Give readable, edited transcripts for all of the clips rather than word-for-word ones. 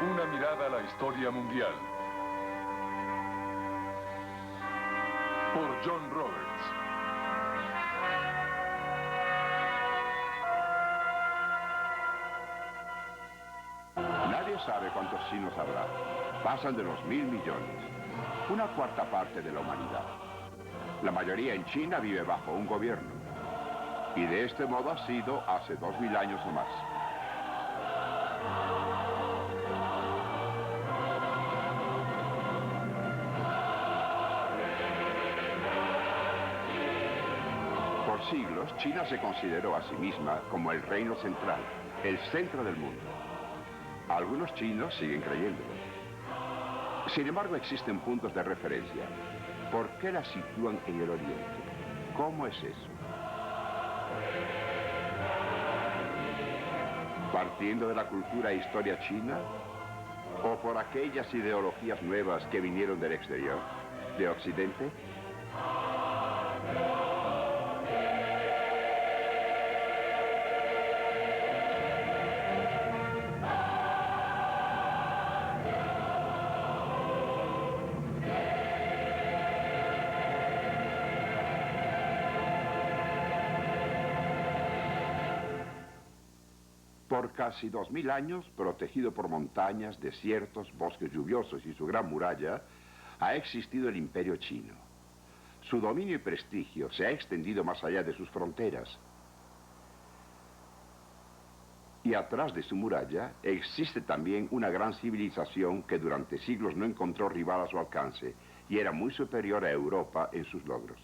Una mirada a la historia mundial. Por John Roberts. Nadie sabe cuántos chinos habrá. Pasan de los 1.000 millones. Una cuarta parte de la humanidad. La mayoría en China vive bajo un gobierno. Y de este modo ha sido hace 2.000 años o más. Por siglos, China se consideró a sí misma como el reino central, el centro del mundo. Algunos chinos siguen creyéndolo. Sin embargo, existen puntos de referencia. ¿Por qué la sitúan en el oriente? ¿Cómo es eso? ¿Partiendo de la cultura e historia china? ¿O por aquellas ideologías nuevas que vinieron del exterior, de Occidente? Por casi 2.000 años, protegido por montañas, desiertos, bosques lluviosos y su gran muralla, ha existido el Imperio Chino. Su dominio y prestigio se ha extendido más allá de sus fronteras. Y atrás de su muralla existe también una gran civilización que durante siglos no encontró rival a su alcance y era muy superior a Europa en sus logros.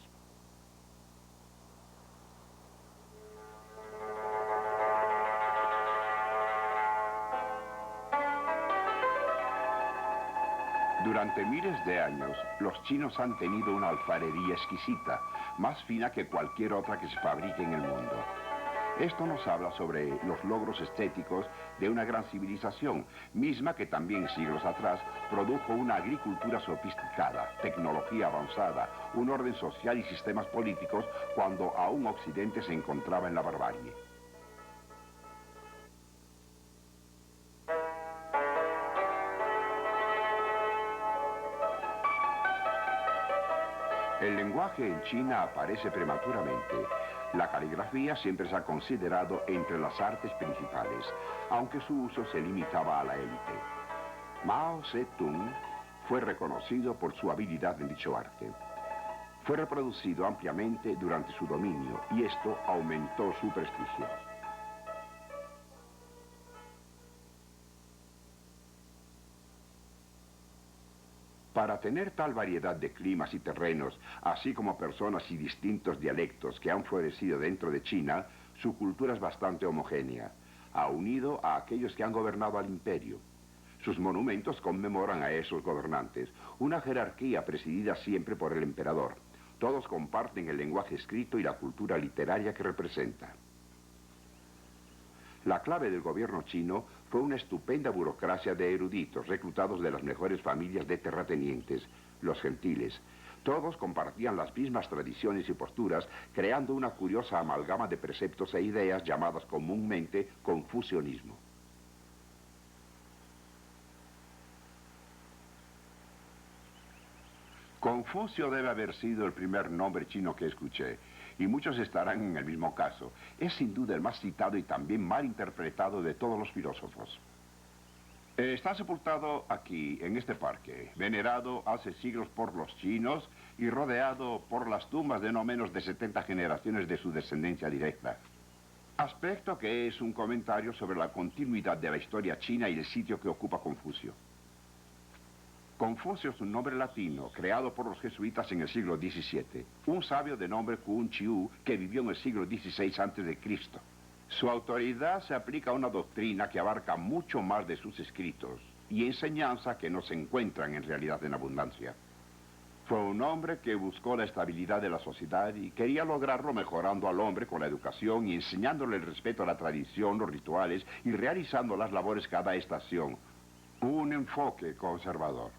Durante miles de años, los chinos han tenido una alfarería exquisita, más fina que cualquier otra que se fabrique en el mundo. Esto nos habla sobre los logros estéticos de una gran civilización, misma que también siglos atrás produjo una agricultura sofisticada, tecnología avanzada, un orden social y sistemas políticos cuando aún Occidente se encontraba en la barbarie. El lenguaje en China aparece prematuramente. La caligrafía siempre se ha considerado entre las artes principales, aunque su uso se limitaba a la élite. Mao Zedong fue reconocido por su habilidad en dicho arte. Fue reproducido ampliamente durante su dominio y esto aumentó su prestigio. Para tener tal variedad de climas y terrenos, así como personas y distintos dialectos que han florecido dentro de China, su cultura es bastante homogénea. Ha unido a aquellos que han gobernado al imperio. Sus monumentos conmemoran a esos gobernantes, una jerarquía presidida siempre por el emperador. Todos comparten el lenguaje escrito y la cultura literaria que representa. La clave del gobierno chino fue una estupenda burocracia de eruditos reclutados de las mejores familias de terratenientes, los gentiles. Todos compartían las mismas tradiciones y posturas, creando una curiosa amalgama de preceptos e ideas llamadas comúnmente confucianismo. Confucio debe haber sido el primer nombre chino que escuché, y muchos estarán en el mismo caso. Es sin duda el más citado y también mal interpretado de todos los filósofos. Está sepultado aquí, en este parque, venerado hace siglos por los chinos y rodeado por las tumbas de no menos de 70 generaciones de su descendencia directa. Aspecto que es un comentario sobre la continuidad de la historia china y el sitio que ocupa Confucio. Confucio es un nombre latino creado por los jesuitas en el siglo XVII, un sabio de nombre Kun Chiu que vivió en el siglo XVI a.C. Su autoridad se aplica a una doctrina que abarca mucho más de sus escritos y enseñanza que no se encuentran en realidad en abundancia. Fue un hombre que buscó la estabilidad de la sociedad y quería lograrlo mejorando al hombre con la educación y enseñándole el respeto a la tradición, los rituales y realizando las labores cada estación. Un enfoque conservador.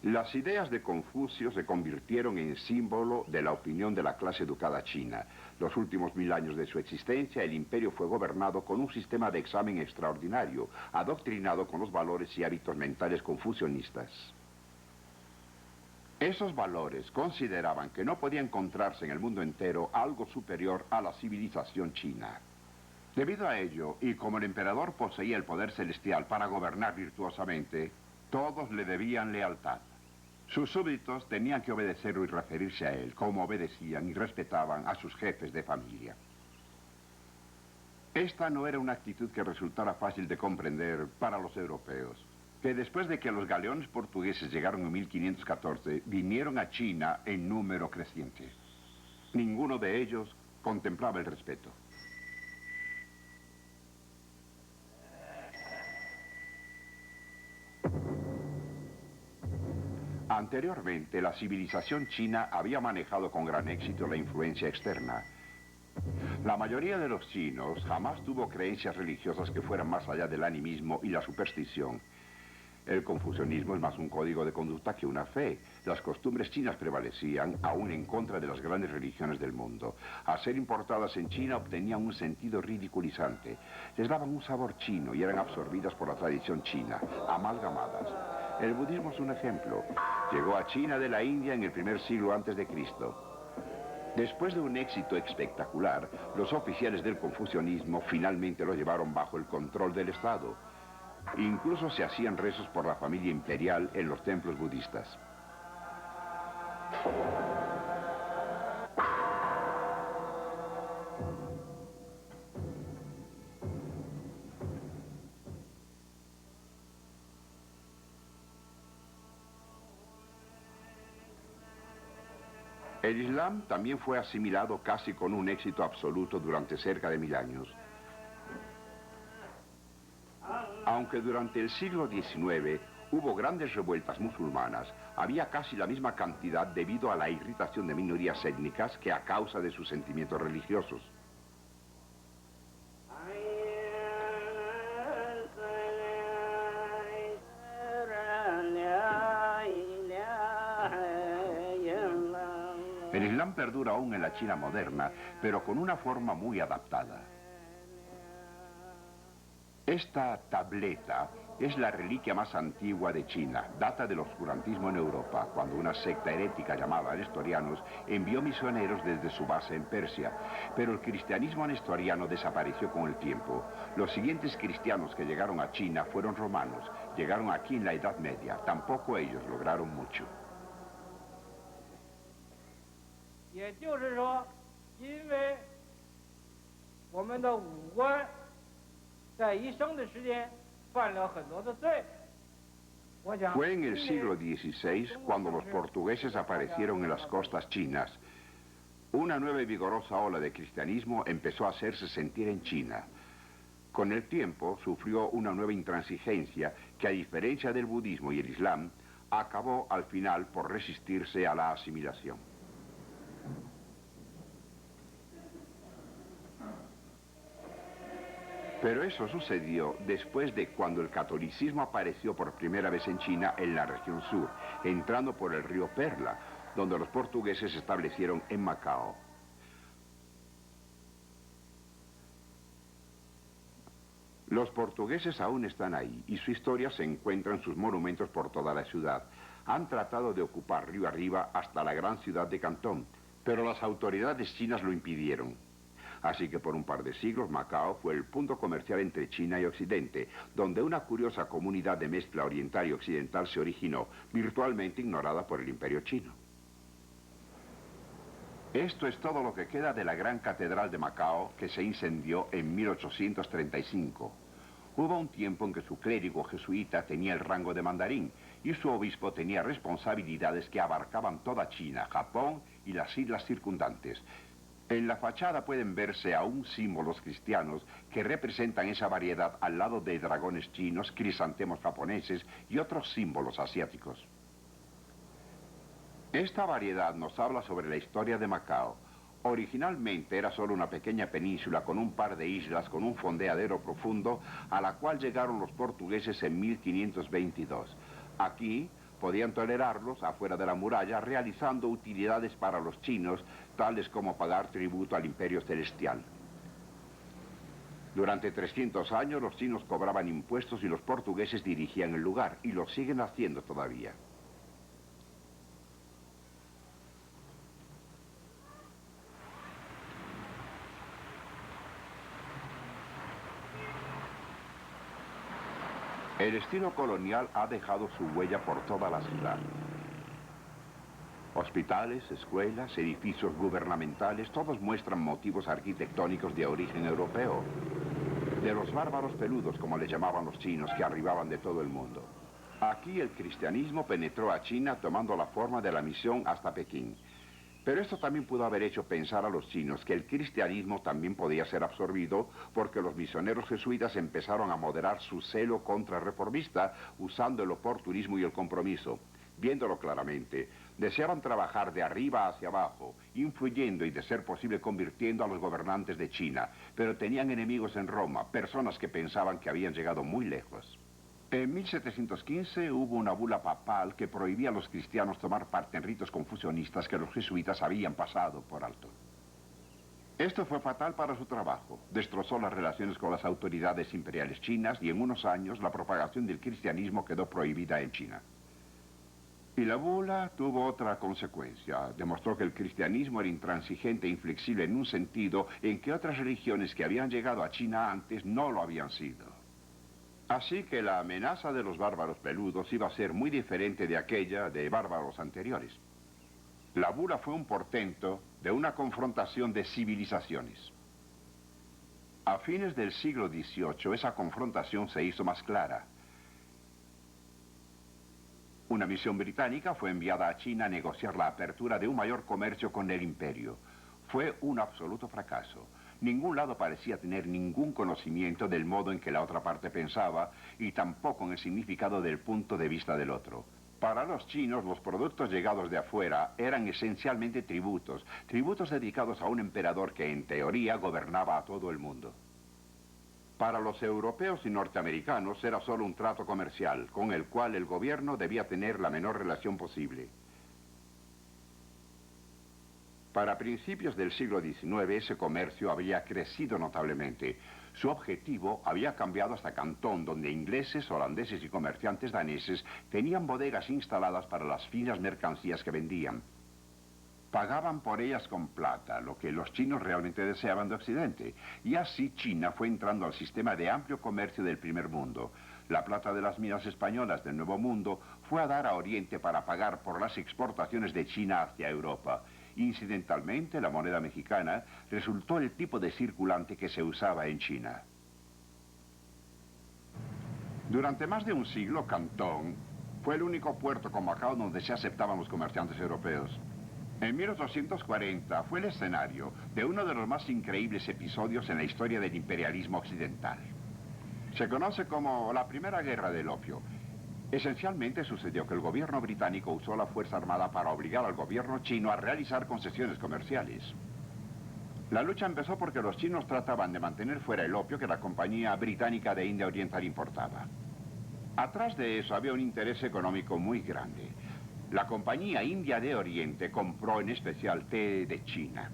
Las ideas de Confucio se convirtieron en símbolo de la opinión de la clase educada china. Los últimos 1000 años de su existencia, el imperio fue gobernado con un sistema de examen extraordinario, adoctrinado con los valores y hábitos mentales confucionistas. Esos valores consideraban que no podía encontrarse en el mundo entero algo superior a la civilización china. Debido a ello, y como el emperador poseía el poder celestial para gobernar virtuosamente, todos le debían lealtad. Sus súbditos tenían que obedecerlo y referirse a él, como obedecían y respetaban a sus jefes de familia. Esta no era una actitud que resultara fácil de comprender para los europeos, que después de que los galeones portugueses llegaron en 1514, vinieron a China en número creciente. Ninguno de ellos contemplaba el respeto. Anteriormente, la civilización china había manejado con gran éxito la influencia externa. La mayoría de los chinos jamás tuvo creencias religiosas que fueran más allá del animismo y la superstición. El confucianismo es más un código de conducta que una fe. Las costumbres chinas prevalecían aún en contra de las grandes religiones del mundo. Al ser importadas en China obtenían un sentido ridiculizante. Les daban un sabor chino y eran absorbidas por la tradición china, amalgamadas. El budismo es un ejemplo. Llegó a China de la India en el primer siglo antes de Cristo. Después de un éxito espectacular, los oficiales del confucianismo finalmente lo llevaron bajo el control del Estado. Incluso se hacían rezos por la familia imperial en los templos budistas. El Islam también fue asimilado casi con un éxito absoluto durante cerca de 1000 años. Aunque durante el siglo XIX hubo grandes revueltas musulmanas, había casi la misma cantidad debido a la irritación de minorías étnicas que a causa de sus sentimientos religiosos. El Islam perdura aún en la China moderna, pero con una forma muy adaptada. Esta tableta es la reliquia más antigua de China. Data del oscurantismo en Europa, cuando una secta herética llamada nestorianos envió misioneros desde su base en Persia. Pero el cristianismo nestoriano desapareció con el tiempo. Los siguientes cristianos que llegaron a China fueron romanos. Llegaron aquí en la Edad Media. Tampoco ellos lograron mucho. 也就是说，因为我们的五官在一生的时间犯了很多的罪。Fue en el siglo XVI cuando los portugueses aparecieron en las costas chinas. Una nueva y vigorosa ola de cristianismo empezó a hacerse sentir en China. Con el tiempo sufrió una nueva intransigencia que, a diferencia del budismo y el islam, acabó al final por resistirse a la asimilación. Pero eso sucedió después de cuando el catolicismo apareció por primera vez en China en la región sur, entrando por el río Perla, donde los portugueses se establecieron en Macao. Los portugueses aún están ahí y su historia se encuentra en sus monumentos por toda la ciudad. Han tratado de ocupar río arriba hasta la gran ciudad de Cantón, pero las autoridades chinas lo impidieron. Así que por un par de siglos Macao fue el punto comercial entre China y Occidente, donde una curiosa comunidad de mezcla oriental y occidental se originó, virtualmente ignorada por el Imperio chino. Esto es todo lo que queda de la gran catedral de Macao, que se incendió en 1835. Hubo un tiempo en que su clérigo jesuita tenía el rango de mandarín y su obispo tenía responsabilidades que abarcaban toda China, Japón y las islas circundantes. En la fachada pueden verse aún símbolos cristianos que representan esa variedad al lado de dragones chinos, crisantemos japoneses y otros símbolos asiáticos. Esta variedad nos habla sobre la historia de Macao. Originalmente era solo una pequeña península con un par de islas con un fondeadero profundo a la cual llegaron los portugueses en 1522. Aquí podían tolerarlos afuera de la muralla, realizando utilidades para los chinos, tales como pagar tributo al Imperio Celestial. Durante 300 años los chinos cobraban impuestos y los portugueses dirigían el lugar, y lo siguen haciendo todavía. El estilo colonial ha dejado su huella por toda la ciudad. Hospitales, escuelas, edificios gubernamentales, todos muestran motivos arquitectónicos de origen europeo. De los bárbaros peludos, como les llamaban los chinos, que arribaban de todo el mundo. Aquí el cristianismo penetró a China tomando la forma de la misión hasta Pekín. Pero esto también pudo haber hecho pensar a los chinos que el cristianismo también podía ser absorbido porque los misioneros jesuitas empezaron a moderar su celo contrarreformista usando el oportunismo y el compromiso. Viéndolo claramente, deseaban trabajar de arriba hacia abajo, influyendo y de ser posible convirtiendo a los gobernantes de China, pero tenían enemigos en Roma, personas que pensaban que habían llegado muy lejos. En 1715 hubo una bula papal que prohibía a los cristianos tomar parte en ritos confucionistas que los jesuitas habían pasado por alto. Esto fue fatal para su trabajo. Destrozó las relaciones con las autoridades imperiales chinas y en unos años la propagación del cristianismo quedó prohibida en China. Y la bula tuvo otra consecuencia. Demostró que el cristianismo era intransigente e inflexible en un sentido en que otras religiones que habían llegado a China antes no lo habían sido. Así que la amenaza de los bárbaros peludos iba a ser muy diferente de aquella de bárbaros anteriores. La bula fue un portento de una confrontación de civilizaciones. A fines del siglo XVIII, esa confrontación se hizo más clara. Una misión británica fue enviada a China a negociar la apertura de un mayor comercio con el imperio. Fue un absoluto fracaso. Ningún lado parecía tener ningún conocimiento del modo en que la otra parte pensaba y tampoco en el significado del punto de vista del otro. Para los chinos, los productos llegados de afuera eran esencialmente tributos, tributos dedicados a un emperador que en teoría gobernaba a todo el mundo. Para los europeos y norteamericanos era solo un trato comercial, con el cual el gobierno debía tener la menor relación posible. Para principios del siglo XIX, ese comercio había crecido notablemente. Su objetivo había cambiado hasta Cantón, donde ingleses, holandeses y comerciantes daneses tenían bodegas instaladas para las finas mercancías que vendían. Pagaban por ellas con plata, lo que los chinos realmente deseaban de Occidente. Y así China fue entrando al sistema de amplio comercio del primer mundo. La plata de las minas españolas del Nuevo Mundo fue a dar a Oriente para pagar por las exportaciones de China hacia Europa. Incidentalmente, la moneda mexicana resultó el tipo de circulante que se usaba en China. Durante más de un siglo, Cantón fue el único puerto con Macao donde se aceptaban los comerciantes europeos. En 1840 fue el escenario de uno de los más increíbles episodios en la historia del imperialismo occidental. Se conoce como la Primera Guerra del Opio. Esencialmente sucedió que el gobierno británico usó la Fuerza Armada para obligar al gobierno chino a realizar concesiones comerciales. La lucha empezó porque los chinos trataban de mantener fuera el opio que la Compañía Británica de India Oriental importaba. Atrás de eso había un interés económico muy grande. La Compañía India de Oriente compró en especial té de China.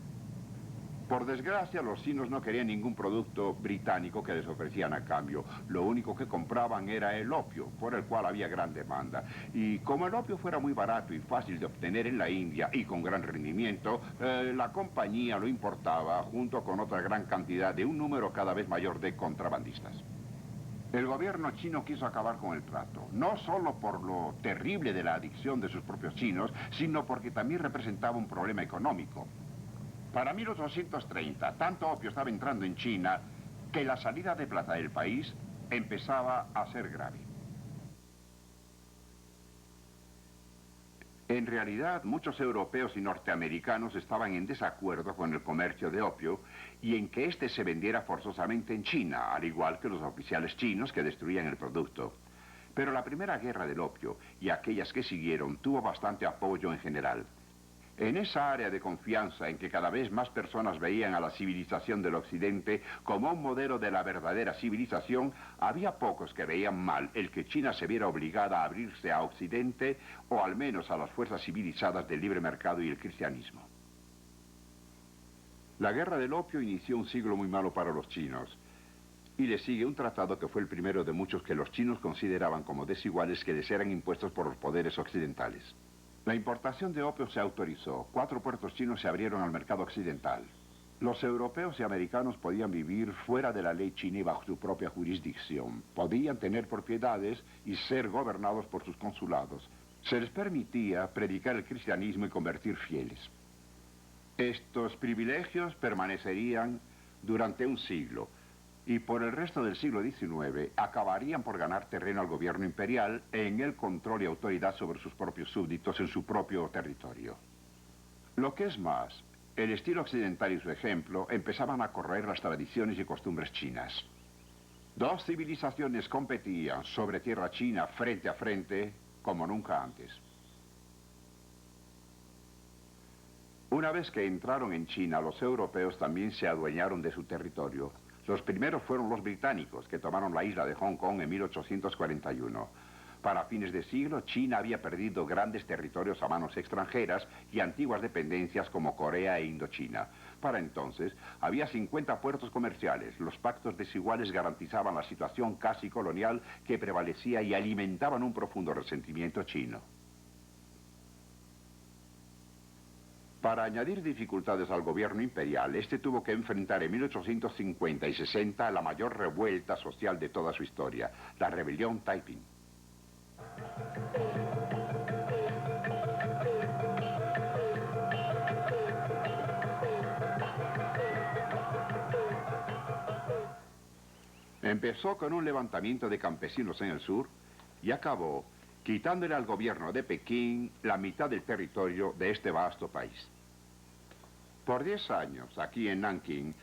Por desgracia, los chinos no querían ningún producto británico que les ofrecían a cambio. Lo único que compraban era el opio, por el cual había gran demanda. Y como el opio fuera muy barato y fácil de obtener en la India y con gran rendimiento, la compañía lo importaba junto con otra gran cantidad de un número cada vez mayor de contrabandistas. El gobierno chino quiso acabar con el trato, no solo por lo terrible de la adicción de sus propios chinos, sino porque también representaba un problema económico. Para 1830, tanto opio estaba entrando en China que la salida de plata del país empezaba a ser grave. En realidad, muchos europeos y norteamericanos estaban en desacuerdo con el comercio de opio y en que éste se vendiera forzosamente en China, al igual que los oficiales chinos que destruían el producto. Pero la Primera Guerra del Opio y aquellas que siguieron tuvo bastante apoyo en general. En esa área de confianza en que cada vez más personas veían a la civilización del Occidente como un modelo de la verdadera civilización, había pocos que veían mal el que China se viera obligada a abrirse a Occidente o al menos a las fuerzas civilizadas del libre mercado y el cristianismo. La guerra del opio inició un siglo muy malo para los chinos. Y le sigue un tratado que fue el primero de muchos que los chinos consideraban como desiguales que les eran impuestos por los poderes occidentales. La importación de opio se autorizó. 4 puertos chinos se abrieron al mercado occidental. Los europeos y americanos podían vivir fuera de la ley china y bajo su propia jurisdicción. Podían tener propiedades y ser gobernados por sus consulados. Se les permitía predicar el cristianismo y convertir fieles. Estos privilegios permanecerían durante un siglo. Y por el resto del siglo XIX acabarían por ganar terreno al gobierno imperial en el control y autoridad sobre sus propios súbditos en su propio territorio. Lo que es más, el estilo occidental y su ejemplo empezaban a correr las tradiciones y costumbres chinas. 2 civilizaciones competían sobre tierra china frente a frente como nunca antes. Una vez que entraron en China, los europeos también se adueñaron de su territorio. Los primeros fueron los británicos, que tomaron la isla de Hong Kong en 1841. Para fines de siglo, China había perdido grandes territorios a manos extranjeras y antiguas dependencias como Corea e Indochina. Para entonces, había 50 puertos comerciales. Los pactos desiguales garantizaban la situación casi colonial que prevalecía y alimentaban un profundo resentimiento chino. Para añadir dificultades al gobierno imperial, este tuvo que enfrentar en 1850 y 60 la mayor revuelta social de toda su historia, la rebelión Taiping. Empezó con un levantamiento de campesinos en el sur y acabó quitándole al gobierno de Pekín la mitad del territorio de este vasto país. Por 10 años, aquí en Nankín,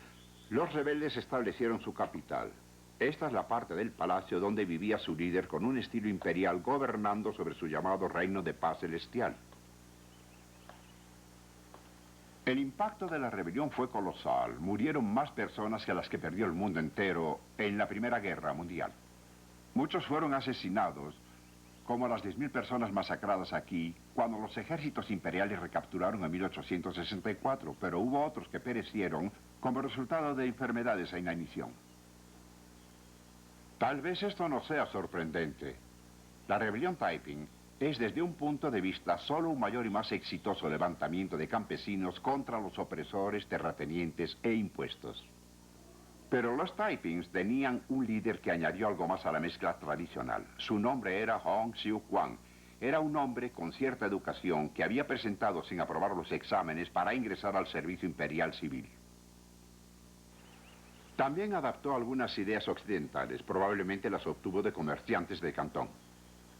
los rebeldes establecieron su capital. Esta es la parte del palacio donde vivía su líder con un estilo imperial gobernando sobre su llamado reino de paz celestial. El impacto de la rebelión fue colosal. Murieron más personas que las que perdió el mundo entero en la Primera Guerra Mundial. Muchos fueron asesinados, como las 10.000 personas masacradas aquí cuando los ejércitos imperiales recapturaron en 1864, pero hubo otros que perecieron como resultado de enfermedades e inanición. Tal vez esto no sea sorprendente. La rebelión Taiping es desde un punto de vista solo un mayor y más exitoso levantamiento de campesinos contra los opresores, terratenientes e impuestos. Pero los Taipings tenían un líder que añadió algo más a la mezcla tradicional. Su nombre era Hong Xiuquan. Era un hombre con cierta educación que había presentado sin aprobar los exámenes para ingresar al servicio imperial civil. También adaptó algunas ideas occidentales, probablemente las obtuvo de comerciantes de Cantón.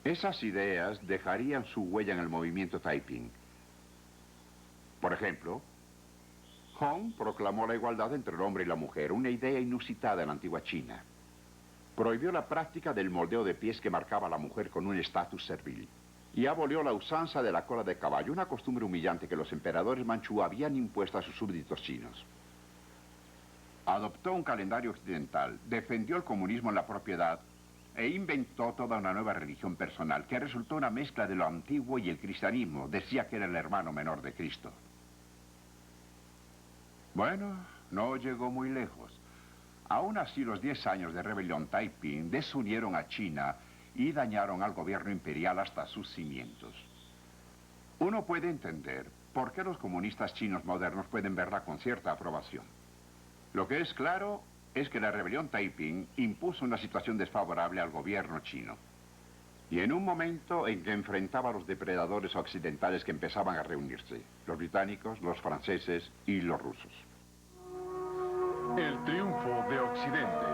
Esas ideas dejarían su huella en el movimiento Taiping. Por ejemplo, Hong proclamó la igualdad entre el hombre y la mujer, una idea inusitada en la antigua China. Prohibió la práctica del moldeo de pies que marcaba a la mujer con un estatus servil. Y abolió la usanza de la cola de caballo, una costumbre humillante que los emperadores manchú habían impuesto a sus súbditos chinos. Adoptó un calendario occidental, defendió el comunismo en la propiedad e inventó toda una nueva religión personal que resultó una mezcla de lo antiguo y el cristianismo. Decía que era el hermano menor de Cristo. Bueno, no llegó muy lejos. Aún así, los 10 años de rebelión Taiping desunieron a China y dañaron al gobierno imperial hasta sus cimientos. Uno puede entender por qué los comunistas chinos modernos pueden verla con cierta aprobación. Lo que es claro es que la rebelión Taiping impuso una situación desfavorable al gobierno chino. Y en un momento en que enfrentaba a los depredadores occidentales que empezaban a reunirse, los británicos, los franceses y los rusos. El triunfo de Occidente.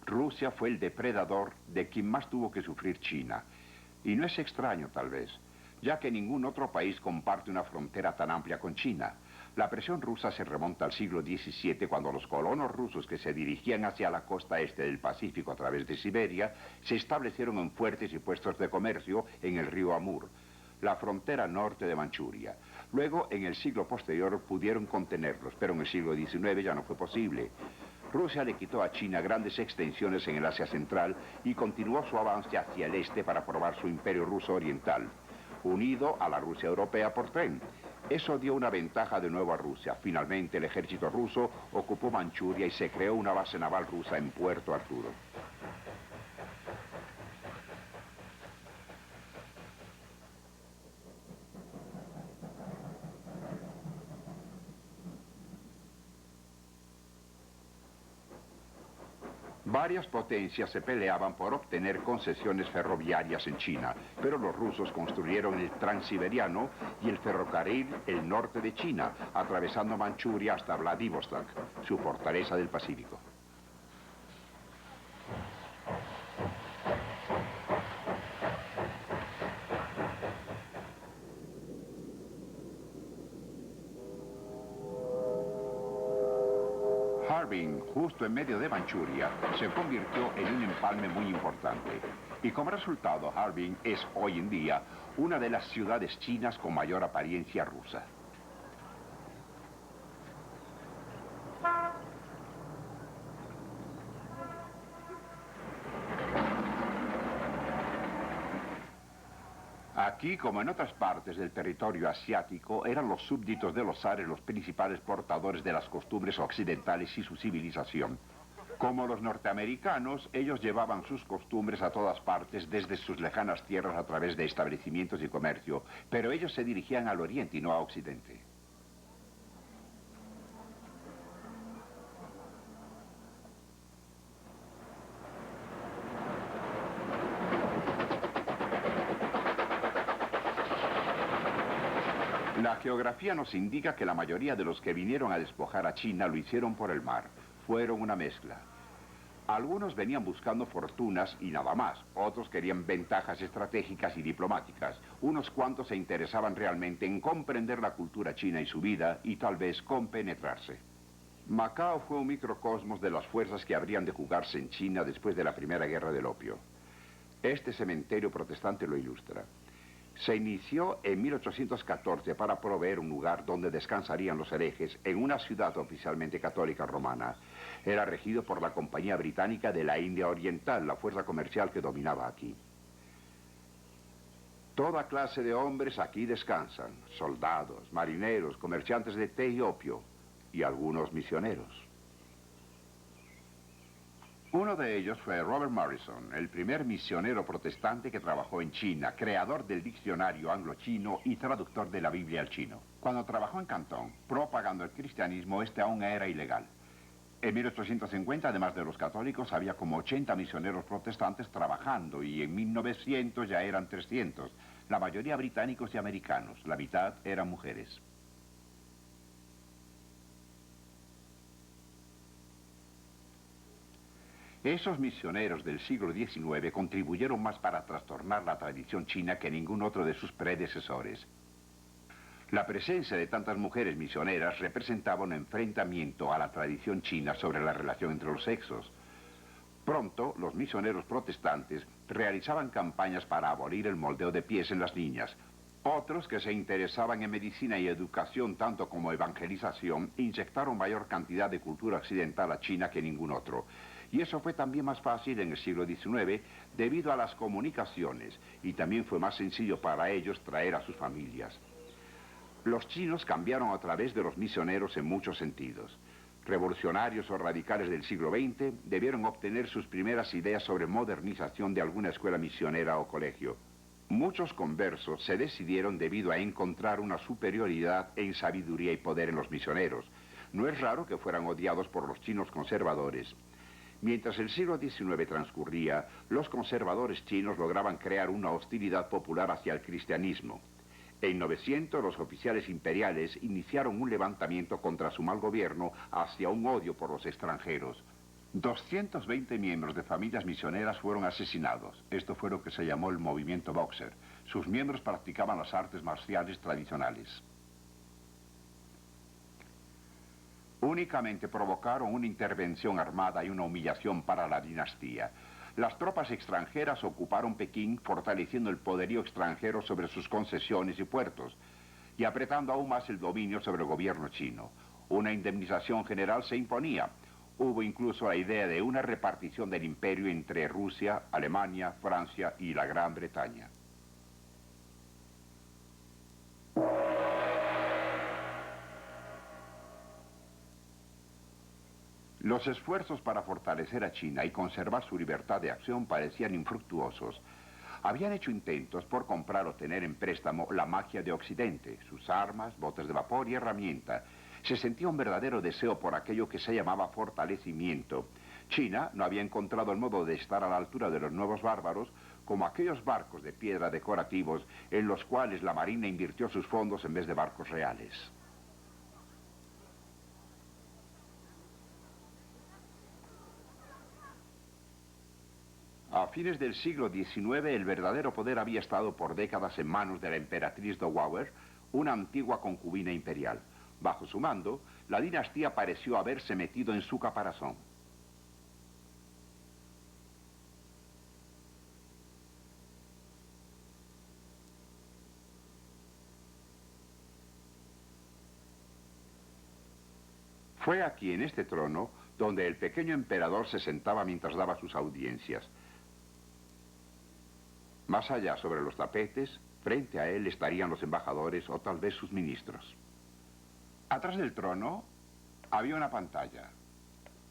Rusia fue el depredador de quien más tuvo que sufrir China. Y no es extraño, tal vez, ya que ningún otro país comparte una frontera tan amplia con China. La presión rusa se remonta al siglo XVII, cuando los colonos rusos que se dirigían hacia la costa este del Pacífico a través de Siberia se establecieron en fuertes y puestos de comercio en el río Amur, la frontera norte de Manchuria. Luego, en el siglo posterior, pudieron contenerlos, pero en el siglo XIX ya no fue posible. Rusia le quitó a China grandes extensiones en el Asia Central y continuó su avance hacia el este para formar su imperio ruso oriental, unido a la Rusia europea por tren. Eso dio una ventaja de nuevo a Rusia. Finalmente, el ejército ruso ocupó Manchuria y se creó una base naval rusa en Puerto Arturo. Varias potencias se peleaban por obtener concesiones ferroviarias en China, pero los rusos construyeron el Transiberiano y el ferrocarril el norte de China, atravesando Manchuria hasta Vladivostok, su fortaleza del Pacífico. Harbin, justo en medio de Manchuria, se convirtió en un empalme muy importante. Y como resultado, Harbin es hoy en día una de las ciudades chinas con mayor apariencia rusa. Aquí, como en otras partes del territorio asiático, eran los súbditos de los zares los principales portadores de las costumbres occidentales y su civilización. Como los norteamericanos, ellos llevaban sus costumbres a todas partes desde sus lejanas tierras a través de establecimientos y comercio, pero ellos se dirigían al oriente y no a occidente. La geografía nos indica que la mayoría de los que vinieron a despojar a China lo hicieron por el mar. Fueron una mezcla. Algunos venían buscando fortunas y nada más. Otros querían ventajas estratégicas y diplomáticas. Unos cuantos se interesaban realmente en comprender la cultura china y su vida y tal vez compenetrarse. Macao fue un microcosmos de las fuerzas que habrían de jugarse en China después de la Primera Guerra del Opio. Este cementerio protestante lo ilustra. Se inició en 1814 para proveer un lugar donde descansarían los herejes en una ciudad oficialmente católica romana. Era regido por la Compañía Británica de la India Oriental, la fuerza comercial que dominaba aquí. Toda clase de hombres aquí descansan: soldados, marineros, comerciantes de té y opio, y algunos misioneros. Uno de ellos fue Robert Morrison, el primer misionero protestante que trabajó en China, creador del diccionario anglo-chino y traductor de la Biblia al chino. Cuando trabajó en Cantón, propagando el cristianismo, este aún era ilegal. En 1850, además de los católicos, había como 80 misioneros protestantes trabajando, y en 1900 ya eran 300, la mayoría británicos y americanos, la mitad eran mujeres. Esos misioneros del siglo XIX contribuyeron más para trastornar la tradición china que ningún otro de sus predecesores. La presencia de tantas mujeres misioneras representaba un enfrentamiento a la tradición china sobre la relación entre los sexos. Pronto, los misioneros protestantes realizaban campañas para abolir el moldeo de pies en las niñas. Otros, que se interesaban en medicina y educación tanto como evangelización, inyectaron mayor cantidad de cultura occidental a China que ningún otro. Y eso fue también más fácil en el siglo XIX debido a las comunicaciones, y también fue más sencillo para ellos traer a sus familias. Los chinos cambiaron a través de los misioneros en muchos sentidos. Revolucionarios o radicales del siglo XX debieron obtener sus primeras ideas sobre modernización de alguna escuela misionera o colegio. Muchos conversos se decidieron debido a encontrar una superioridad en sabiduría y poder en los misioneros. No es raro que fueran odiados por los chinos conservadores. Mientras el siglo XIX transcurría, los conservadores chinos lograban crear una hostilidad popular hacia el cristianismo. En 900, los oficiales imperiales iniciaron un levantamiento contra su mal gobierno hacia un odio por los extranjeros. 220 miembros de familias misioneras fueron asesinados. Esto fue lo que se llamó el movimiento Boxer. Sus miembros practicaban las artes marciales tradicionales. Únicamente provocaron una intervención armada y una humillación para la dinastía. Las tropas extranjeras ocuparon Pekín, fortaleciendo el poderío extranjero sobre sus concesiones y puertos, y apretando aún más el dominio sobre el gobierno chino. Una indemnización general se imponía. Hubo incluso la idea de una repartición del imperio entre Rusia, Alemania, Francia y la Gran Bretaña. Los esfuerzos para fortalecer a China y conservar su libertad de acción parecían infructuosos. Habían hecho intentos por comprar o tener en préstamo la magia de Occidente, sus armas, botes de vapor y herramientas. Se sentía un verdadero deseo por aquello que se llamaba fortalecimiento. China no había encontrado el modo de estar a la altura de los nuevos bárbaros como aquellos barcos de piedra decorativos en los cuales la marina invirtió sus fondos en vez de barcos reales. A fines del siglo XIX, el verdadero poder había estado por décadas en manos de la emperatriz Dowager, una antigua concubina imperial. Bajo su mando, la dinastía pareció haberse metido en su caparazón. Fue aquí, en este trono, donde el pequeño emperador se sentaba mientras daba sus audiencias. Más allá, sobre los tapetes, frente a él estarían los embajadores o tal vez sus ministros. Atrás del trono había una pantalla,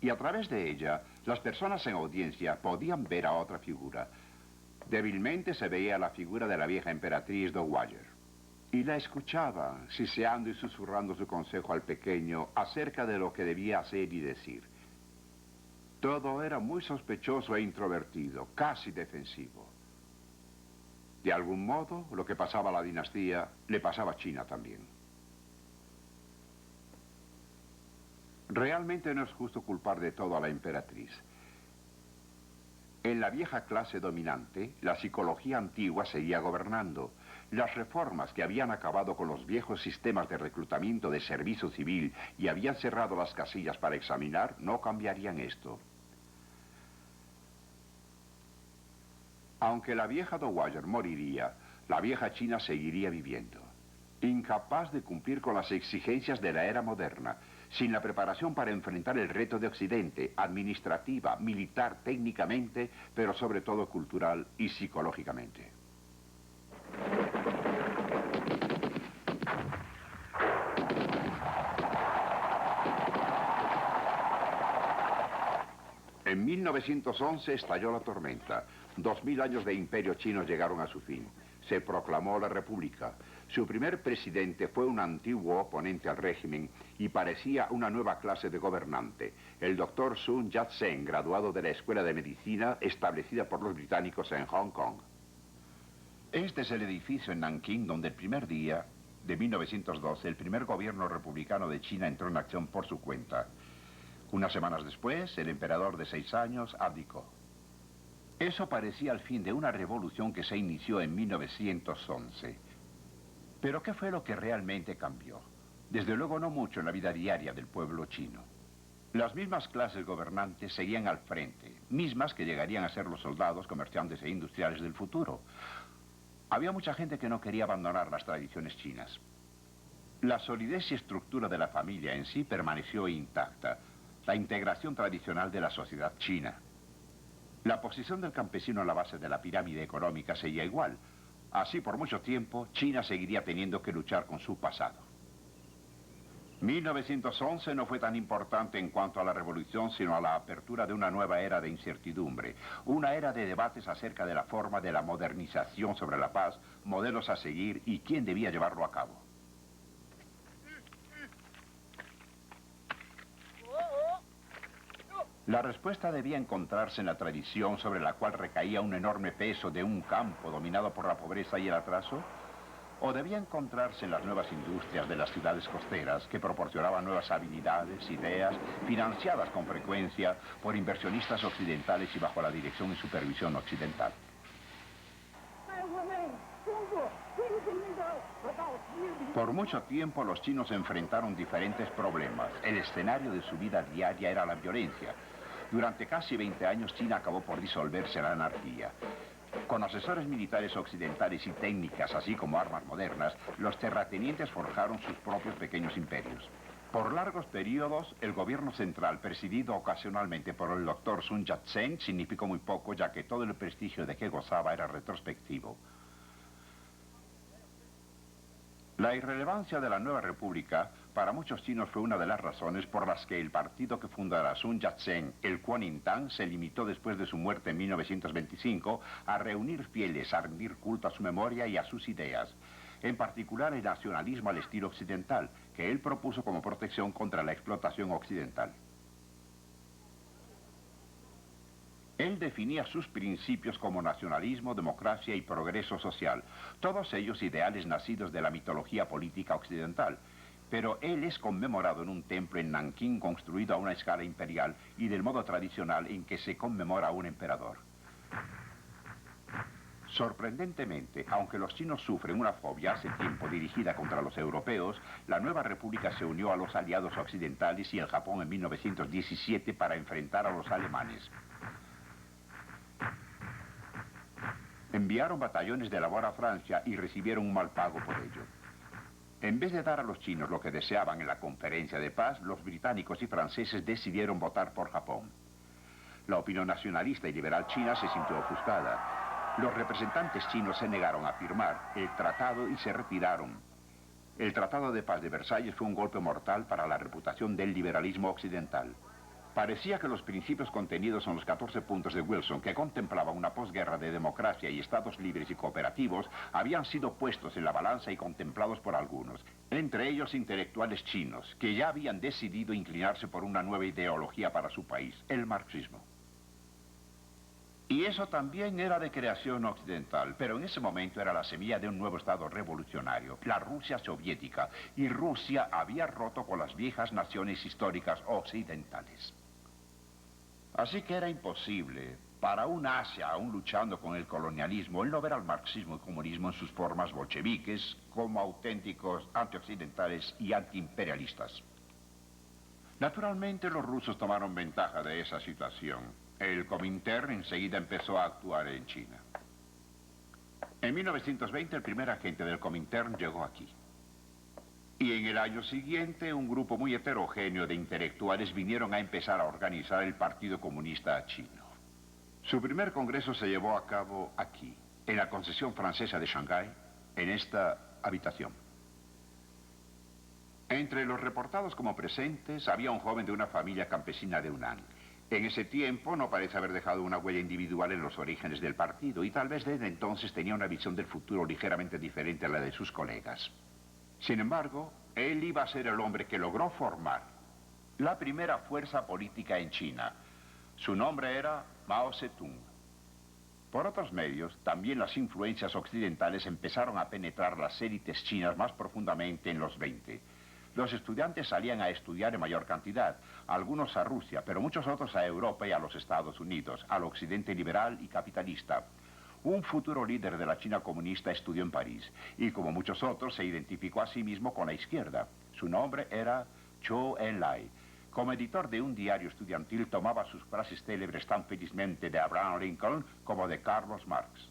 y a través de ella las personas en audiencia podían ver a otra figura. Débilmente se veía la figura de la vieja emperatriz Dowager, y la escuchaba, siseando y susurrando su consejo al pequeño acerca de lo que debía hacer y decir. Todo era muy sospechoso e introvertido, casi defensivo. De algún modo, lo que pasaba a la dinastía le pasaba a China también. Realmente no es justo culpar de todo a la emperatriz. En la vieja clase dominante, la psicología antigua seguía gobernando. Las reformas que habían acabado con los viejos sistemas de reclutamiento de servicio civil y habían cerrado las casillas para examinar, no cambiarían esto. Aunque la vieja Dowager moriría, la vieja China seguiría viviendo. Incapaz de cumplir con las exigencias de la era moderna, sin la preparación para enfrentar el reto de Occidente, administrativa, militar, técnicamente, pero sobre todo cultural y psicológicamente. En 1911 estalló la tormenta. 2000 años de imperio chino llegaron a su fin. Se proclamó la república. Su primer presidente fue un antiguo oponente al régimen y parecía una nueva clase de gobernante, el doctor Sun Yat-sen, graduado de la Escuela de Medicina establecida por los británicos en Hong Kong. Este es el edificio en Nankín donde el primer día de 1912 el primer gobierno republicano de China entró en acción por su cuenta. Unas semanas después, el emperador de 6 años abdicó. Eso parecía el fin de una revolución que se inició en 1911. Pero ¿qué fue lo que realmente cambió? Desde luego no mucho en la vida diaria del pueblo chino. Las mismas clases gobernantes seguían al frente, mismas que llegarían a ser los soldados, comerciantes e industriales del futuro. Había mucha gente que no quería abandonar las tradiciones chinas. La solidez y estructura de la familia en sí permaneció intacta. La integración tradicional de la sociedad china. La posición del campesino a la base de la pirámide económica seguía igual. Así, por mucho tiempo, China seguiría teniendo que luchar con su pasado. 1911 no fue tan importante en cuanto a la revolución, sino a la apertura de una nueva era de incertidumbre. Una era de debates acerca de la forma de la modernización sobre la paz, modelos a seguir y quién debía llevarlo a cabo. La respuesta debía encontrarse en la tradición sobre la cual recaía un enorme peso de un campo dominado por la pobreza y el atraso, o debía encontrarse en las nuevas industrias de las ciudades costeras que proporcionaban nuevas habilidades, ideas, financiadas con frecuencia por inversionistas occidentales y bajo la dirección y supervisión occidental. Por mucho tiempo los chinos enfrentaron diferentes problemas. El escenario de su vida diaria era la violencia. Durante casi 20 años China acabó por disolverse en la anarquía. Con asesores militares occidentales y técnicas, así como armas modernas, los terratenientes forjaron sus propios pequeños imperios. Por largos periodos, el gobierno central, presidido ocasionalmente por el doctor Sun Yat-sen, significó muy poco, ya que todo el prestigio de que gozaba era retrospectivo. La irrelevancia de la nueva república para muchos chinos fue una de las razones por las que el partido que fundara Sun Yat-sen, el Kuomintang, se limitó después de su muerte en 1925 a reunir fieles, a rendir culto a su memoria y a sus ideas. En particular el nacionalismo al estilo occidental, que él propuso como protección contra la explotación occidental. Él definía sus principios como nacionalismo, democracia y progreso social, todos ellos ideales nacidos de la mitología política occidental. Pero él es conmemorado en un templo en Nankín construido a una escala imperial y del modo tradicional en que se conmemora a un emperador. Sorprendentemente, aunque los chinos sufren una fobia hace tiempo dirigida contra los europeos, la nueva república se unió a los aliados occidentales y el Japón en 1917 para enfrentar a los alemanes. Enviaron batallones de labor a Francia y recibieron un mal pago por ello. En vez de dar a los chinos lo que deseaban en la conferencia de paz, los británicos y franceses decidieron votar por Japón. La opinión nacionalista y liberal china se sintió ofuscada. Los representantes chinos se negaron a firmar el tratado y se retiraron. El Tratado de Paz de Versalles fue un golpe mortal para la reputación del liberalismo occidental. Parecía que los principios contenidos en los 14 puntos de Wilson, que contemplaban una posguerra de democracia y estados libres y cooperativos, habían sido puestos en la balanza y contemplados por algunos, entre ellos intelectuales chinos, que ya habían decidido inclinarse por una nueva ideología para su país, el marxismo. Y eso también era de creación occidental, pero en ese momento era la semilla de un nuevo estado revolucionario, la Rusia soviética, y Rusia había roto con las viejas naciones históricas occidentales. Así que era imposible para un Asia aún luchando con el colonialismo el no ver al marxismo y comunismo en sus formas bolcheviques como auténticos antioccidentales y antiimperialistas. Naturalmente los rusos tomaron ventaja de esa situación. El Comintern enseguida empezó a actuar en China. En 1920 el primer agente del Comintern llegó aquí. Y en el año siguiente un grupo muy heterogéneo de intelectuales vinieron a empezar a organizar el Partido Comunista Chino. Su primer congreso se llevó a cabo aquí, en la concesión francesa de Shanghái, en esta habitación. Entre los reportados como presentes había un joven de una familia campesina de Hunan. En ese tiempo no parece haber dejado una huella individual en los orígenes del partido y tal vez desde entonces tenía una visión del futuro ligeramente diferente a la de sus colegas. Sin embargo, él iba a ser el hombre que logró formar la primera fuerza política en China. Su nombre era Mao Zedong. Por otros medios, también las influencias occidentales empezaron a penetrar las élites chinas más profundamente en los 20. Los estudiantes salían a estudiar en mayor cantidad, algunos a Rusia, pero muchos otros a Europa y a los Estados Unidos, al occidente liberal y capitalista. Un futuro líder de la China comunista estudió en París y, como muchos otros, se identificó a sí mismo con la izquierda. Su nombre era Zhou Enlai. Como editor de un diario estudiantil, tomaba sus frases célebres tan felizmente de Abraham Lincoln como de Carlos Marx.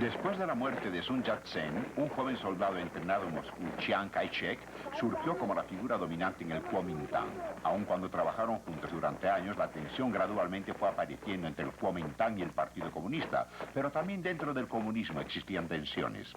Después de la muerte de Sun Yat-sen, un joven soldado entrenado en Moscú, Chiang Kai-shek, surgió como la figura dominante en el Kuomintang. Aun cuando trabajaron juntos durante años, la tensión gradualmente fue apareciendo entre el Kuomintang y el Partido Comunista, pero también dentro del comunismo existían tensiones.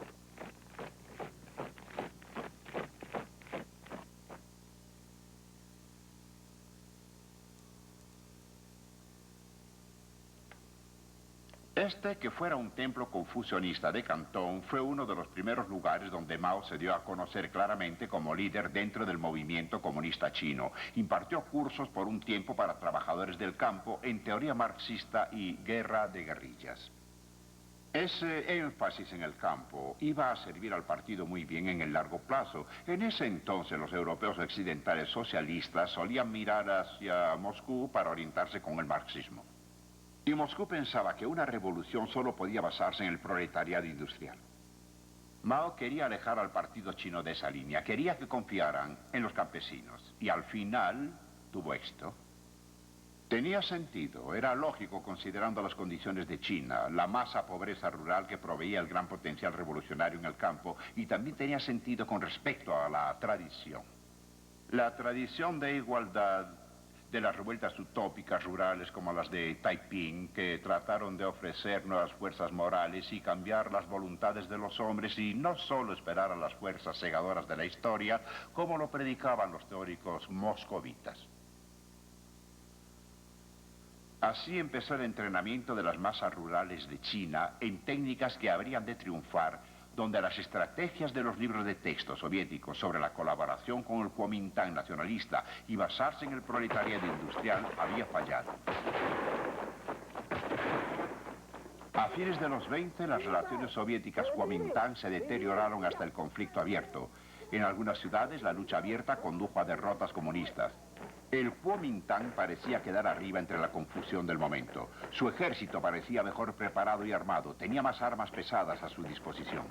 Este, que fuera un templo confucionista de Cantón, fue uno de los primeros lugares donde Mao se dio a conocer claramente como líder dentro del movimiento comunista chino. Impartió cursos por un tiempo para trabajadores del campo en teoría marxista y guerra de guerrillas. Ese énfasis en el campo iba a servir al partido muy bien en el largo plazo. En ese entonces los europeos occidentales socialistas solían mirar hacia Moscú para orientarse con el marxismo. Y Moscú pensaba que una revolución solo podía basarse en el proletariado industrial. Mao quería alejar al partido chino de esa línea, quería que confiaran en los campesinos. Y al final tuvo éxito. Tenía sentido, era lógico considerando las condiciones de China, la masa pobreza rural que proveía el gran potencial revolucionario en el campo, y también tenía sentido con respecto a la tradición. La tradición de igualdad de las revueltas utópicas rurales como las de Taiping, que trataron de ofrecer nuevas fuerzas morales y cambiar las voluntades de los hombres y no solo esperar a las fuerzas cegadoras de la historia, como lo predicaban los teóricos moscovitas. Así empezó el entrenamiento de las masas rurales de China en técnicas que habrían de triunfar, donde las estrategias de los libros de texto soviéticos sobre la colaboración con el Kuomintang nacionalista y basarse en el proletariado industrial había fallado. A fines de los 20, las relaciones soviéticas-Kuomintang se deterioraron hasta el conflicto abierto. En algunas ciudades, la lucha abierta condujo a derrotas comunistas. El Kuomintang parecía quedar arriba entre la confusión del momento. Su ejército parecía mejor preparado y armado. Tenía más armas pesadas a su disposición.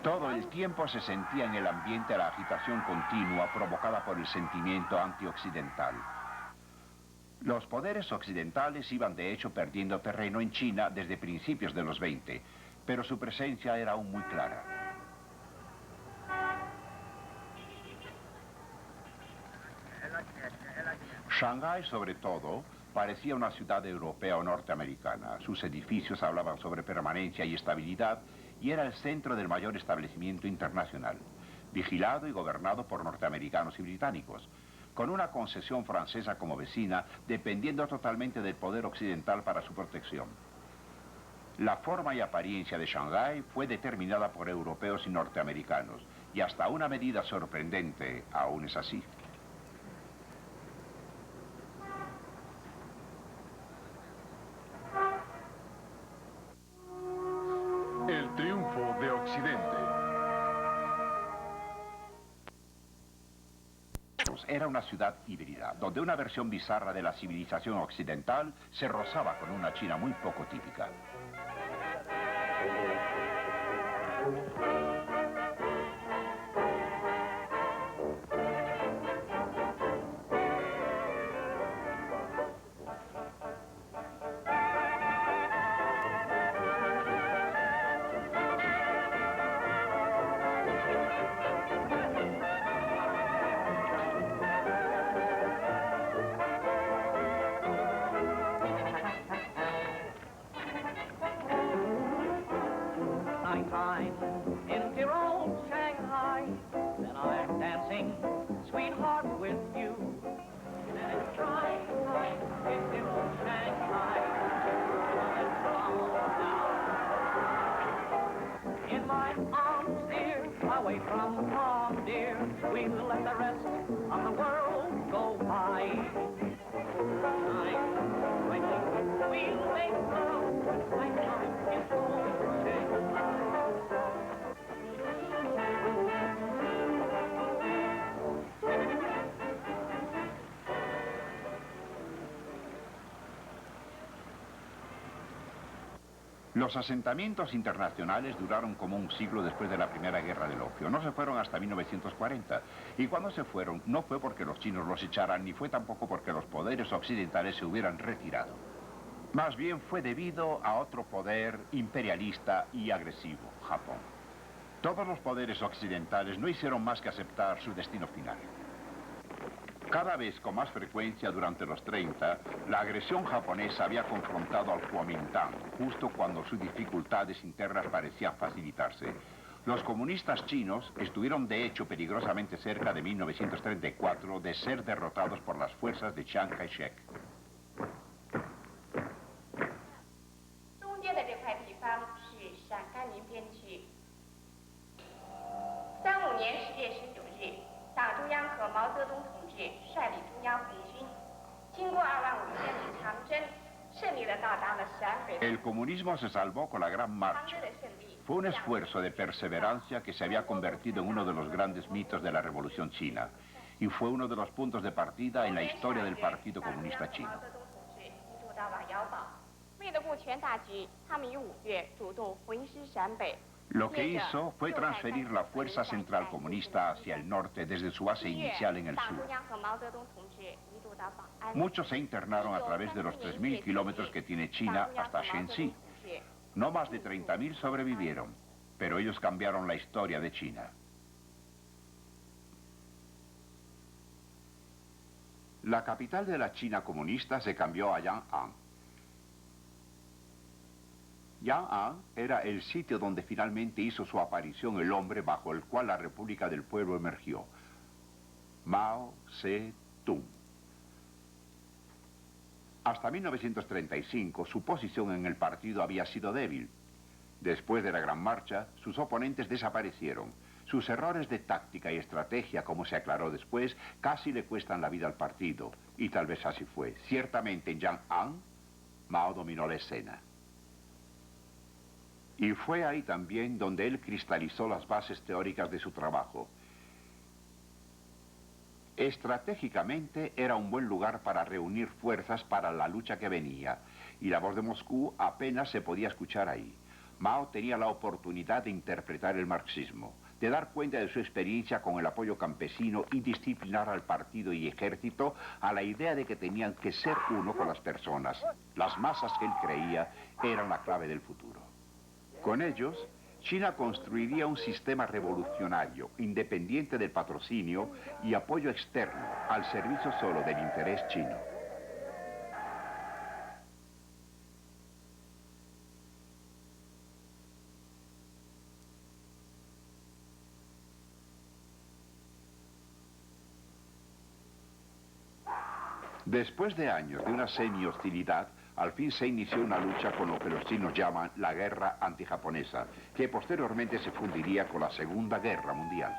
Todo el tiempo se sentía en el ambiente la agitación continua provocada por el sentimiento antioccidental. Los poderes occidentales iban de hecho perdiendo terreno en China desde principios de los 20, pero su presencia era aún muy clara. Shanghái, sobre todo, parecía una ciudad europea o norteamericana. Sus edificios hablaban sobre permanencia y estabilidad y era el centro del mayor establecimiento internacional, vigilado y gobernado por norteamericanos y británicos, con una concesión francesa como vecina, dependiendo totalmente del poder occidental para su protección. La forma y apariencia de Shanghái fue determinada por europeos y norteamericanos, y hasta una medida sorprendente aún es así. El triunfo de Occidente. Era una ciudad híbrida, donde una versión bizarra de la civilización occidental se rozaba con una China muy poco típica. In dear old Shanghai, then I'm dancing, sweetheart, with you. And it's try in dear old Shanghai, in my arms, dear, away from home, dear, we'll let the rest of the world go by. We'll make love, my time is old Shanghai. Los asentamientos internacionales duraron como un siglo después de la Primera Guerra del Opio. No se fueron hasta 1940. Y cuando se fueron, no fue porque los chinos los echaran, ni fue tampoco porque los poderes occidentales se hubieran retirado. Más bien fue debido a otro poder imperialista y agresivo, Japón. Todos los poderes occidentales no hicieron más que aceptar su destino final. Cada vez con más frecuencia durante los 30, la agresión japonesa había confrontado al Kuomintang, justo cuando sus dificultades internas parecían facilitarse. Los comunistas chinos estuvieron de hecho peligrosamente cerca de 1934 de ser derrotados por las fuerzas de Chiang Kai-shek. 中间的这块地方是陕毛泽东同志率领中央红军，经过25000里长征，胜利地到达了陕北。El comunismo se salvó con la Gran Marcha. Fue un esfuerzo de perseverancia que se había convertido en uno de los grandes mitos de la Revolución China y fue uno de los puntos de partida en la historia del Partido Comunista Chino. Lo que hizo fue transferir la fuerza central comunista hacia el norte desde su base inicial en el sur. Muchos se internaron a través de los 3.000 kilómetros que tiene China hasta Shenxi. No más de 30.000 sobrevivieron, pero ellos cambiaron la historia de China. La capital de la China comunista se cambió a Yang'an. Yang'an era el sitio donde finalmente hizo su aparición el hombre bajo el cual la República del Pueblo emergió, Mao Zedong. Hasta 1935 su posición en el partido había sido débil. Después de la Gran Marcha, sus oponentes desaparecieron. Sus errores de táctica y estrategia, como se aclaró después, casi le cuestan la vida al partido. Y tal vez así fue. Ciertamente en Yang'an, Mao dominó la escena. Y fue ahí también donde él cristalizó las bases teóricas de su trabajo. Estratégicamente era un buen lugar para reunir fuerzas para la lucha que venía, y la voz de Moscú apenas se podía escuchar ahí. Mao tenía la oportunidad de interpretar el marxismo, de dar cuenta de su experiencia con el apoyo campesino y disciplinar al partido y ejército a la idea de que tenían que ser uno con las personas. Las masas que él creía eran la clave del futuro. Con ellos, China construiría un sistema revolucionario, independiente del patrocinio y apoyo externo, al servicio solo del interés chino. Después de años de una semi-hostilidad, al fin se inició una lucha con lo que los chinos llaman la guerra antijaponesa, que posteriormente se fundiría con la Segunda Guerra Mundial.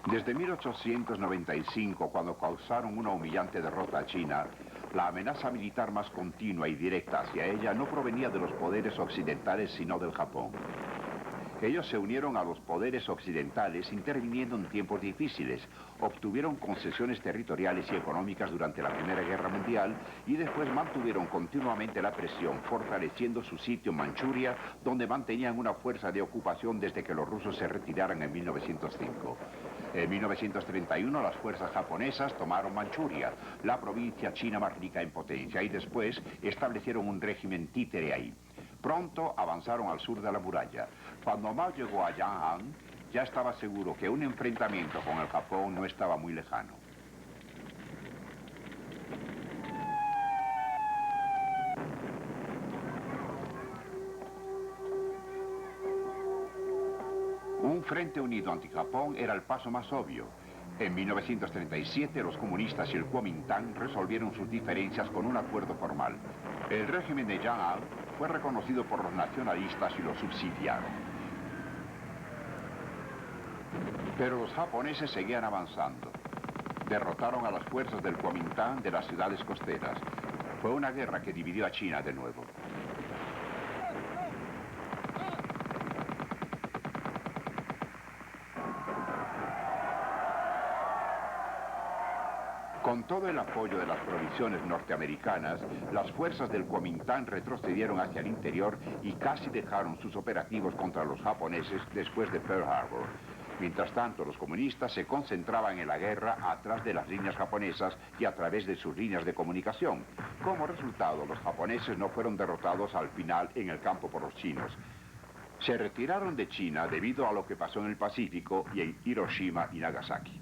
Desde 1895, cuando causaron una humillante derrota a China, la amenaza militar más continua y directa hacia ella no provenía de los poderes occidentales, sino del Japón. Ellos se unieron a los poderes occidentales interviniendo en tiempos difíciles, obtuvieron concesiones territoriales y económicas durante la Primera Guerra Mundial y después mantuvieron continuamente la presión, fortaleciendo su sitio en Manchuria, donde mantenían una fuerza de ocupación desde que los rusos se retiraran en 1905. En 1931 las fuerzas japonesas tomaron Manchuria, la provincia china más rica en potencia, y después establecieron un régimen títere ahí. Pronto avanzaron al sur de la muralla. Cuando Mao llegó a Yang'an, ya estaba seguro que un enfrentamiento con el Japón no estaba muy lejano. Un frente unido anti-Japón era el paso más obvio. En 1937 los comunistas y el Kuomintang resolvieron sus diferencias con un acuerdo formal. El régimen de Yang'an fue reconocido por los nacionalistas y lo subsidiaron. Pero los japoneses seguían avanzando. Derrotaron a las fuerzas del Kuomintang de las ciudades costeras. Fue una guerra que dividió a China de nuevo. Con todo el apoyo de las provisiones norteamericanas, las fuerzas del Kuomintang retrocedieron hacia el interior y casi dejaron sus operativos contra los japoneses después de Pearl Harbor. Mientras tanto, los comunistas se concentraban en la guerra atrás de las líneas japonesas y a través de sus líneas de comunicación. Como resultado, los japoneses no fueron derrotados al final en el campo por los chinos. Se retiraron de China debido a lo que pasó en el Pacífico y en Hiroshima y Nagasaki.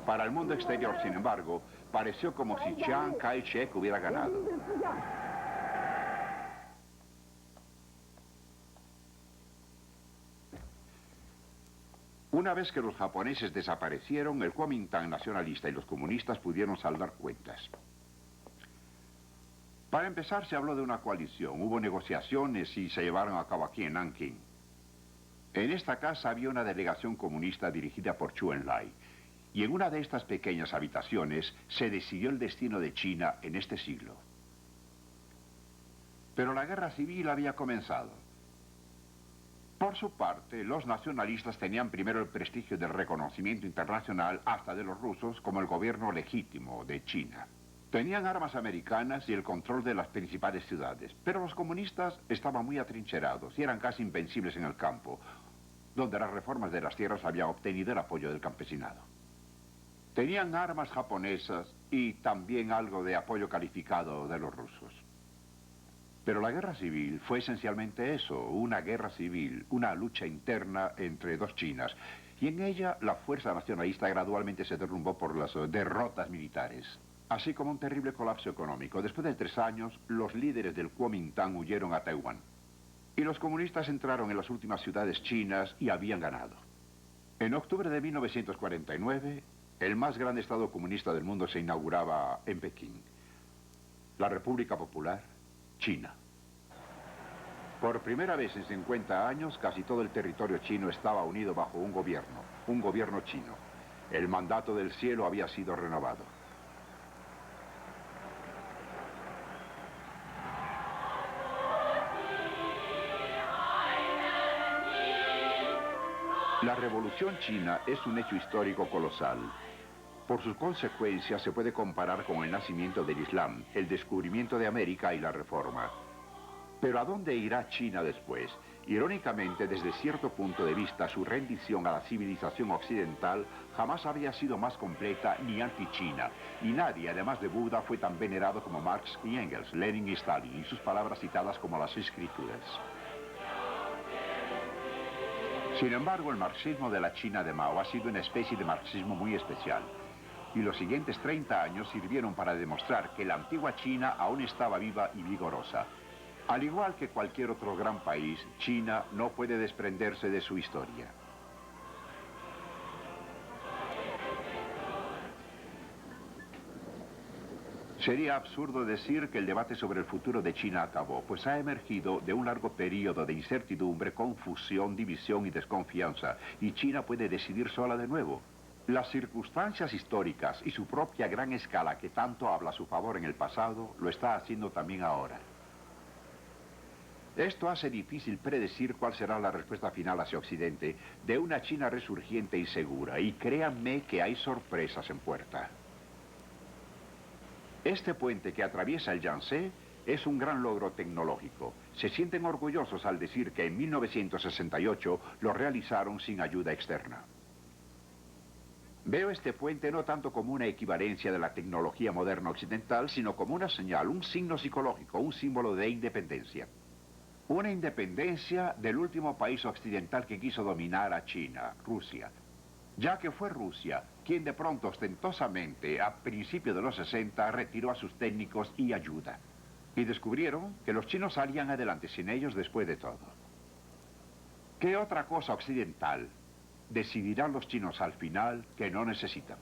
Para el mundo exterior, sin embargo, pareció como si Chiang Kai-shek hubiera ganado. Una vez que los japoneses desaparecieron, el Kuomintang nacionalista y los comunistas pudieron saldar cuentas. Para empezar, se habló de una coalición, hubo negociaciones y se llevaron a cabo aquí en Nanking. En esta casa había una delegación comunista dirigida por Zhou Enlai, y en una de estas pequeñas habitaciones se decidió el destino de China en este siglo. Pero la guerra civil había comenzado. Por su parte, los nacionalistas tenían primero el prestigio del reconocimiento internacional, hasta de los rusos, como el gobierno legítimo de China. Tenían armas americanas y el control de las principales ciudades, pero los comunistas estaban muy atrincherados y eran casi invencibles en el campo, donde las reformas de las tierras habían obtenido el apoyo del campesinado. Tenían armas japonesas y también algo de apoyo calificado de los rusos. Pero la guerra civil fue esencialmente eso, una guerra civil, una lucha interna entre dos Chinas. Y en ella la fuerza nacionalista gradualmente se derrumbó por las derrotas militares, así como un terrible colapso económico. Después de 3 años, los líderes del Kuomintang huyeron a Taiwán. Y los comunistas entraron en las últimas ciudades chinas y habían ganado. En octubre de 1949, el más grande estado comunista del mundo se inauguraba en Pekín. La República Popular China. Por primera vez en 50 años, casi todo el territorio chino estaba unido bajo un gobierno chino. El mandato del cielo había sido renovado. La Revolución China es un hecho histórico colosal. Por sus consecuencias se puede comparar con el nacimiento del Islam, el descubrimiento de América y la Reforma. Pero ¿a dónde irá China después? Irónicamente, desde cierto punto de vista, su rendición a la civilización occidental jamás había sido más completa ni anti-China. Y nadie, además de Buda, fue tan venerado como Marx y Engels, Lenin y Stalin, y sus palabras citadas como las Escrituras. Sin embargo, el marxismo de la China de Mao ha sido una especie de marxismo muy especial. Y los siguientes 30 años sirvieron para demostrar que la antigua China aún estaba viva y vigorosa. Al igual que cualquier otro gran país, China no puede desprenderse de su historia. Sería absurdo decir que el debate sobre el futuro de China acabó, pues ha emergido de un largo periodo de incertidumbre, confusión, división y desconfianza, y China puede decidir sola de nuevo. Las circunstancias históricas y su propia gran escala que tanto habla a su favor en el pasado, lo está haciendo también ahora. Esto hace difícil predecir cuál será la respuesta final hacia Occidente de una China resurgiente y segura, y créanme que hay sorpresas en puerta. Este puente que atraviesa el Yangtze es un gran logro tecnológico. Se sienten orgullosos al decir que en 1968 lo realizaron sin ayuda externa. Veo este puente no tanto como una equivalencia de la tecnología moderna occidental, sino como una señal, un signo psicológico, un símbolo de independencia. Una independencia del último país occidental que quiso dominar a China, Rusia. Ya que fue Rusia quien de pronto ostentosamente, a principios de los 60, retiró a sus técnicos y ayuda. Y descubrieron que los chinos salían adelante sin ellos después de todo. ¿Qué otra cosa occidental decidirán los chinos al final que no necesitan?